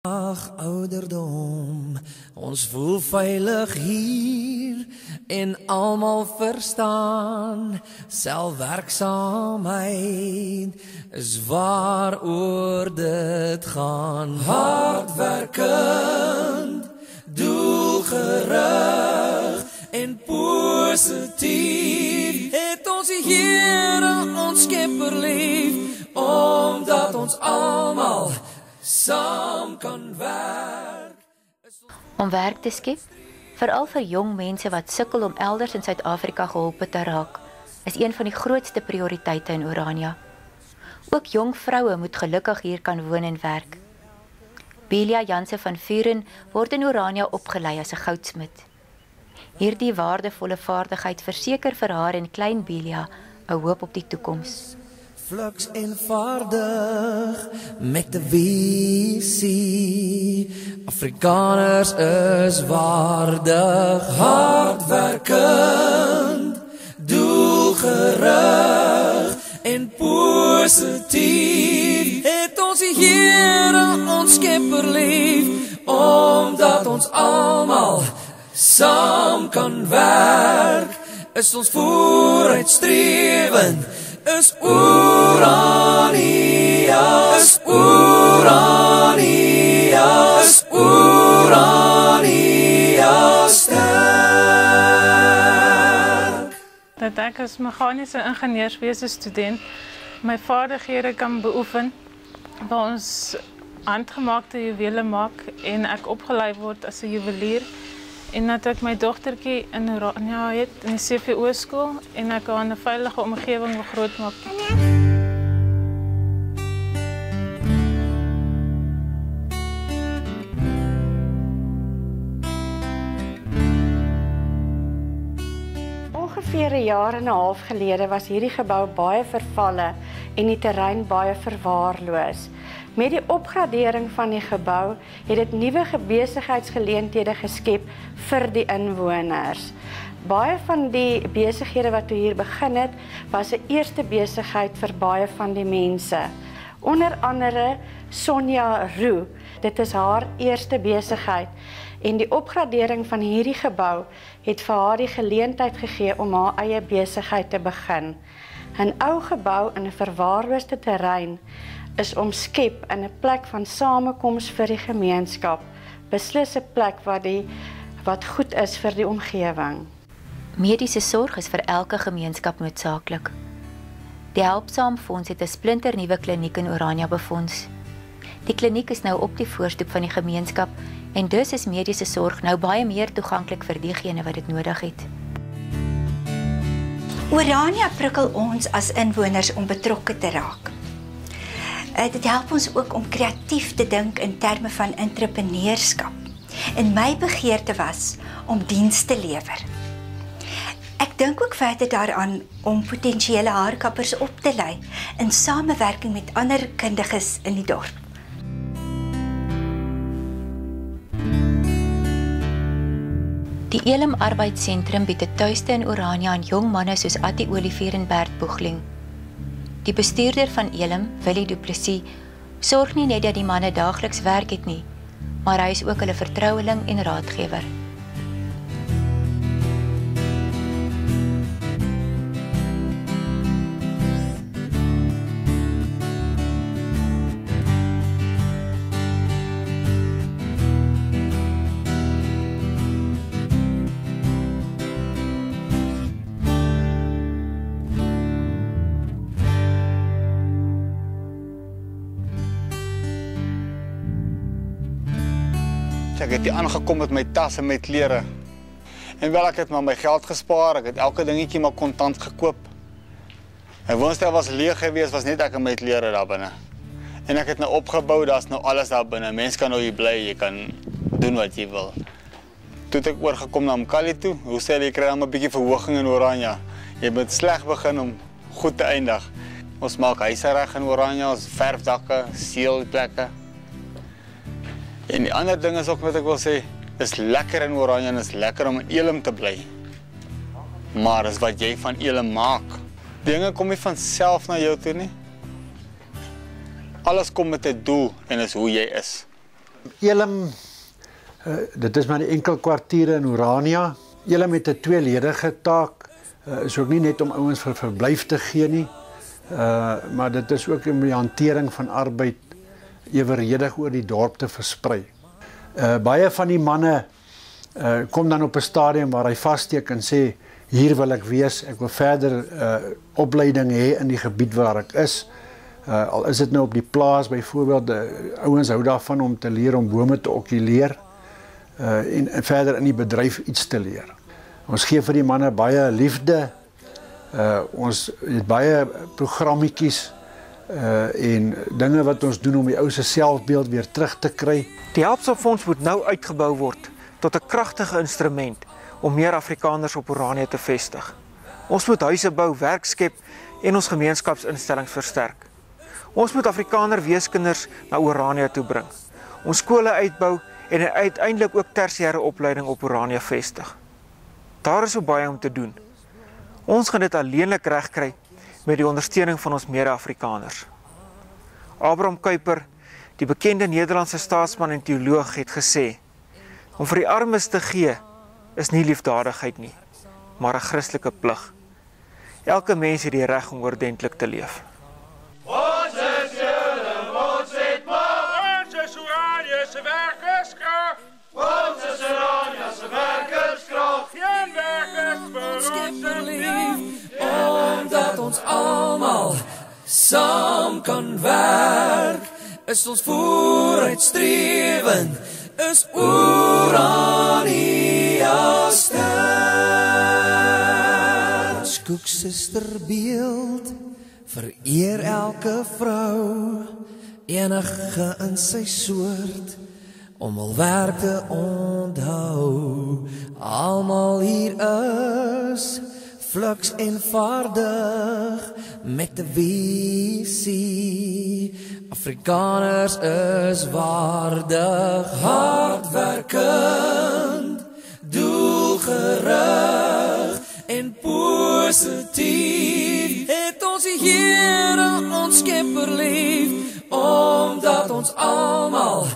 Ag ouderdom, ons voel veilig hier en almal verstaan, selfwerksaamheid is waaroor dit gaan. Hardwerkend, doelgerig en positief het ons die Here ons Skepper lief, omdat ons almal saam kan werk. Om werk te skep, veral vir jong mense wat sukkel om elders in Suid-Afrika geholpe te raak, is een van die grootste prioriteite in Orania. Ook jong vroue moet gelukkig hier kan woon en werk. Belia Janse van Vuren word in Orania opgelei as 'n goudsmid. Hierdie waardevolle vaardigheid verseker vir haar en klein Belia 'n hoop op die toekoms. Fluks eenvoudig met 'n visie. Afrikaners is waardig, hardwerkend, doelgerig en positief. Het ons die Here ons Skepper lief, omdat ons almal saam kan werk. Is ons vooruitstrewend, is Orania, is Orania, is Orania sterk. Dat ek as meganiese ingenieurswese student my vaardighede kan beoefen, waar ons handgemaakte juwele maak en ek opgelei word as 'n juwelier. En dat ek my dogtertjie in Orania het, in die CVO skool, en ek haar in 'n veilige omgewing wil grootmaak. Ongeveer 'n jaar en 'n half gelede was hierdie gebou baie vervalle en die terrein baie verwaarloos. Met die opgradering van die gebou het dit nuwe besigheidsgeleenthede geskep vir die inwoners. Baie van die besighede wat hier begin het, was 'n eerste besigheid vir baie van die mense. Onder andere Sonja Roux, dit is haar eerste besigheid. En die opgradering van hierdie gebou het vir haar die geleentheid gegee om haar eie besigheid te begin. 'n Ou gebou in 'n verwaarloosde terrein is omskep in 'n plek van samekoms vir die gemeenskap, beslis 'n plek wat goed is vir die omgewing. Mediese sorg is vir elke gemeenskap noodsaaklik. Die Helpsaam Fonds het 'n splinternuwe kliniek in Orania befonds. Die kliniek is nou op die voorstoep van die gemeenskap en dus is mediese sorg nou baie meer toeganklik vir diegene wat dit nodig het. Orania prikkel ons as inwoners om betrokke te raak. Dit help ons ook om kreatief te dink in terme van entrepreneurskap. En my begeerte was om diens te lewer. Ek dink ook verder daaraan om potensiële haarkappers op te lei in samewerking met ander kundiges in die dorp. Die Elim Arbeidsentrum bied 'n tuiste in Orania aan jong manne soos Attie Olivier en Bert Boegling. Die bestuurder van Elim, Willie Du Plessis, sorg nie net dat die manne daagliks werk het nie, maar hy is ook hulle vertroueling en raadgewer. Ek het hier aangekom met my tas en my klere. En wel, ek het maar my geld gespaar, ek het elke dingetjie maar kontant gekoop. My woonstel was leeg gewees, was net ek en my klere daar binne. En ek het nou opgebou, daar's nou alles daar binne. Mense kan nou hier bly, jy kan doen wat jy wil. Toe het ek oorgekom na Mkali toe, hoe sê jy kry dan 'n bietjie verhoging in Orania. Jy moet sleg begin om goed te eindig. Ons maak huise reg in Orania, ons verf dakke, seël plekke. En die ander ding is ook wat ek wil sê, dis lekker in Orania en is lekker om in Elim te bly. Maar is wat jy van Elim maak. Dinge kom nie van self na jou toe nie. Alles kom met 'n doel en is hoe jy is. Elim, dit is maar die enkel kwartiere in Orania. Elim het 'n tweeledige taak, is ook nie net om ouens vir verblyf te gee nie, maar dit is ook om die hantering van arbeid eweredig oor die dorp te versprei. Baie van die manne kom dan op 'n stadium waar hy vassteek en sê, hier wil ek wees, ek wil verder opleiding hê in die gebied waar ek is. Al is dit nou op die plaas byvoorbeeld, ouens hou daarvan om te leer om bome te okuleer en verder in die bedryf iets te leer. Ons gee vir die manne baie liefde, ons het baie programmetjies en dinge wat ons doen om die ou se selfbeeld weer terug te kry. Die Helpsfonds moet nou uitgebou word tot 'n kragtige instrument om meer Afrikaners op Orania te vestig. Ons moet huise bou, werk skep en ons gemeenskapsinstellings versterk. Ons moet Afrikaner weeskinders na Orania toe bring. Ons skole uitbou en uiteindelik ook tersiêre opleiding op Orania vestig. Daar is so baie om te doen. Ons gaan dit alleenlik regkry met die ondersteuning van ons mede-Afrikaners. Abraham Kuyper, die bekende Nederlandse staatsman en teoloog, het gesê, om vir die armes te gee is nie liefdadigheid nie, maar 'n Christelike plig. Elke mens het die reg om oordentlik te leef. Ons is julle, ons het mag. Ons is Orania se werkerskrag. Ons is Orania se werkerskrag. Geen werkers vir ons lief, omdat ons almal saam kan werk, is ons vooruitstrewend, is Orania sterk. Koeksusterbeeld vereer elke vrou, enige in sy soort, om hul werk te onthou. Almal hier is fluks eenvoudig met 'n visie. Afrikaners is waardig, hardwerkend, doelgerig en positief. Het ons die Here ons Skepper lief, omdat ons almal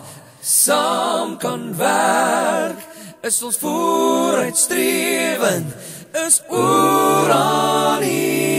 saam kan werk, is ons vooruitstrewend, is Orania.